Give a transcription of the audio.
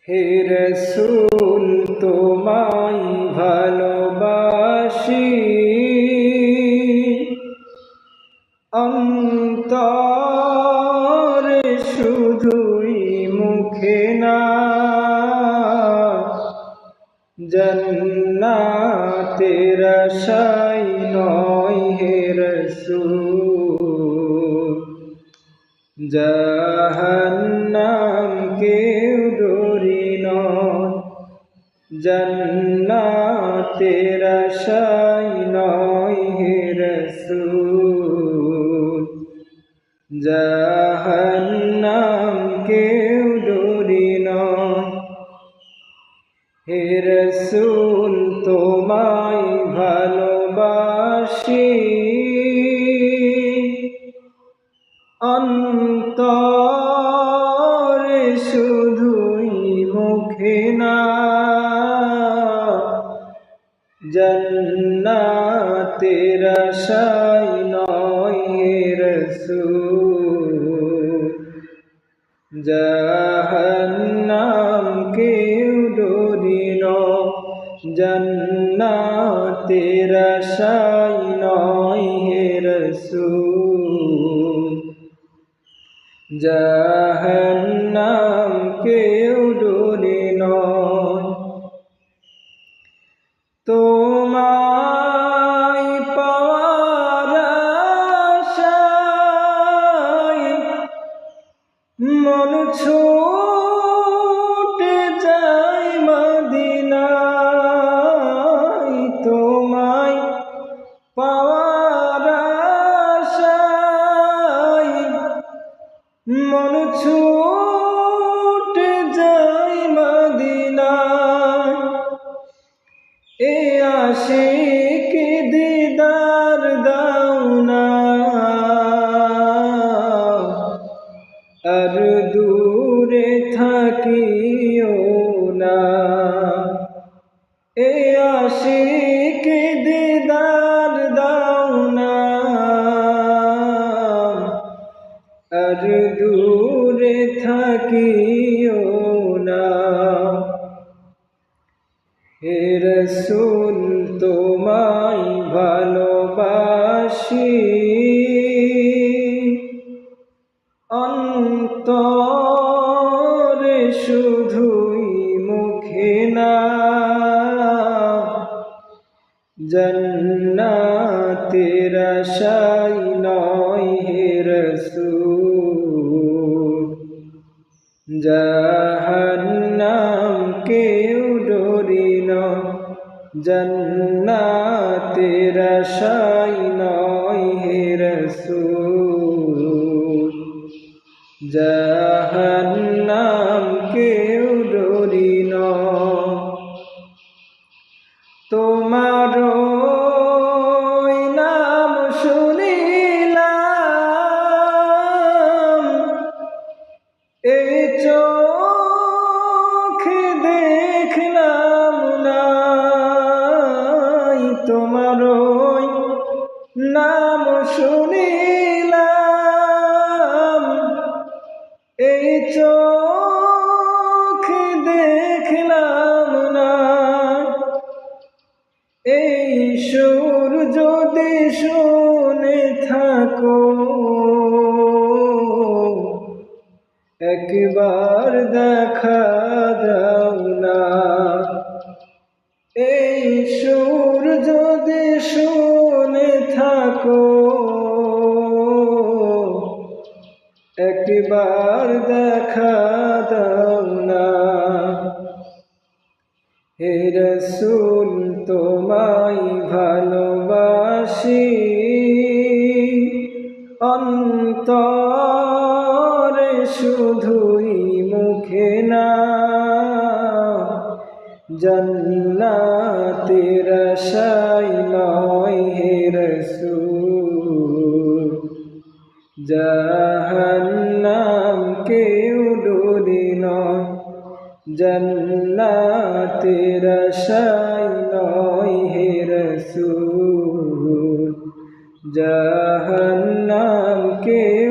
হে রসূল তোমায় ভালোবাসি অন্তরে শুধুই মুখে না জান্নাতের আশায় নয় হে রসূল জাহান্নাম কেউ ডরি নয় জান্নাতের আশায় নয় হে রসূল জাহান্নাম কেউ ডরি নয় হে রসূল তোমায় ভালোবাসি অন্তরে শুধুই মুখে না জান্নাতের আশায় নয় হে রসূল জাহান্নাম কেউ ডরি নয় জান্নাতের আশায় নয় হে রসূল জাহান্নাম কেউ ডরি নয় তোমায় পাওয়ার আশায় মন ছুটে যায় মদিনায় তোমায় পাওয়ার আশায় মন ছুটে যায় মদিনায় এ আশিক দিদার দাও না আর দূরে থাকিও না এ আশিক দিদার দাও না আর দূরে থাকিও না হে রসূল তোমায় ভালোবাসি অন্তরে শুধুই মুখে না জান্নাতের আশায় নয় হে রসূল জাহান্নাম কেউ ডরি নয় জান্নাতের আশায় নয় হে রসূল জাহান্নাম কেউ ডরি নয় তোমার নাম শুনিলাম এই চোখে দেখলাম না তোমার নাম শুনিলাম এই চোখে দেখলাম না এই সুর যদি শুনে থাকো একবার দেখা দাও না এই সুর যদি শুনে থাকো একবার দেখা দাও না হে রসূল তোমায় ভালোবাসি অন্তরে শুধুই মুখে না জান্নাতের আশায় নয় হে রসূল জাহান্নাম কেউ ডরি নয় জান্নাতের আশায় নয় হে রসূল জাহান্নাম কেউ